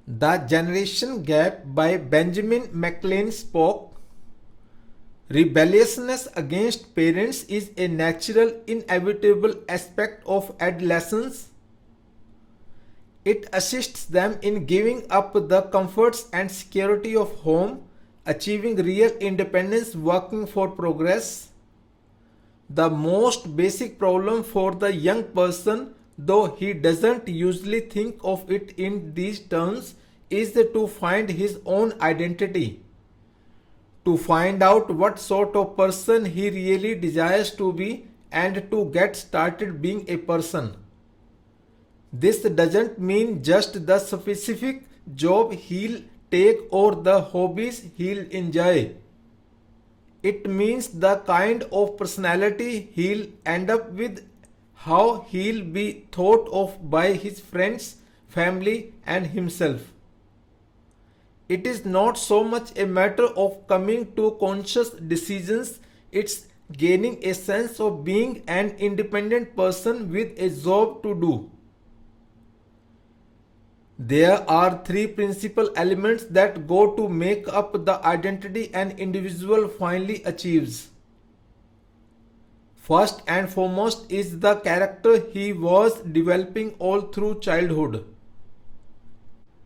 The Generation Gap by Benjamin McLane Spock. Rebelliousness against parents is a natural, inevitable aspect of adolescence. It assists them in giving up the comforts and security of home, achieving real independence, working for progress. The most basic problem for the young person, though he doesn't usually think of it in these terms, is to find his own identity. To find out what sort of person he really desires to be and to get started being a person. This doesn't mean just the specific job he'll take or the hobbies he'll enjoy. It means the kind of personality he'll end up with, how he'll be thought of by his friends, family, and himself. It is not so much a matter of coming to conscious decisions, it's gaining a sense of being an independent person with a job to do. There are three principal elements that go to make up the identity an individual finally achieves. First and foremost is the character he was developing all through childhood.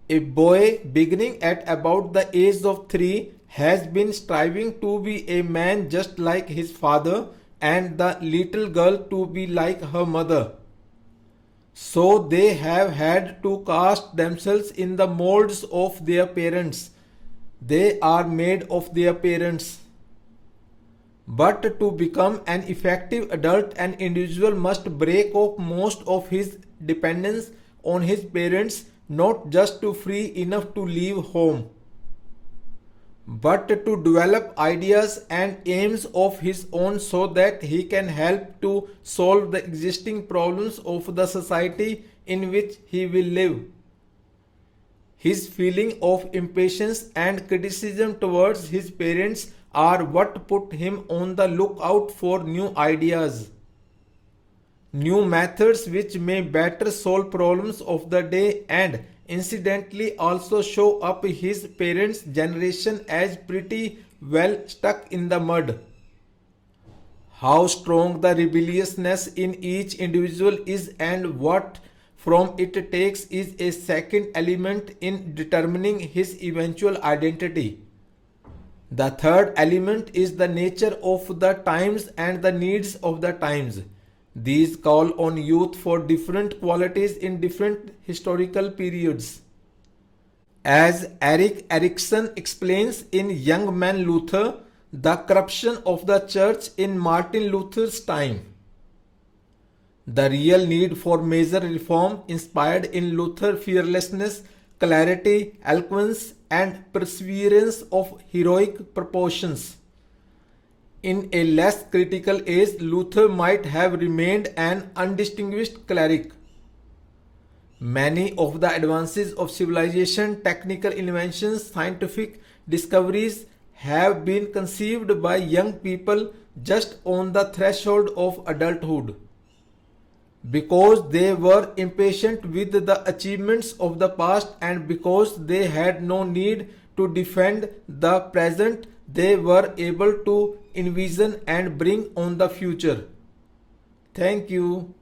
A boy beginning at about the age of 3 has been striving to be a man just like his father and the little girl to be like her mother. So they have had to cast themselves in the molds of their parents. They are made of their parents. But to become an effective adult, an individual must break off most of his dependence on his parents, not just to free enough to leave home, but to develop ideas and aims of his own so that he can help to solve the existing problems of the society in which he will live. His feeling of impatience and criticism towards his parents are what put him on the lookout for new ideas, new methods which may better solve problems of the day, and incidentally also show up his parents' generation as pretty well stuck in the mud. How strong the rebelliousness in each individual is and what from it takes is a second element in determining his eventual identity. The third element is the nature of the times and the needs of the times. These call on youth for different qualities in different historical periods. As Erik Erikson explains in Young Man Luther, the corruption of the church in Martin Luther's time. The real need for major reform inspired in Luther fearlessness, clarity, eloquence, and perseverance of heroic proportions. In a less critical age, Luther might have remained an undistinguished cleric. Many of the advances of civilization, technical inventions, scientific discoveries have been conceived by young people just on the threshold of adulthood. Because they were impatient with the achievements of the past and because they had no need to defend the present, they were able to envision and bring on the future. Thank you.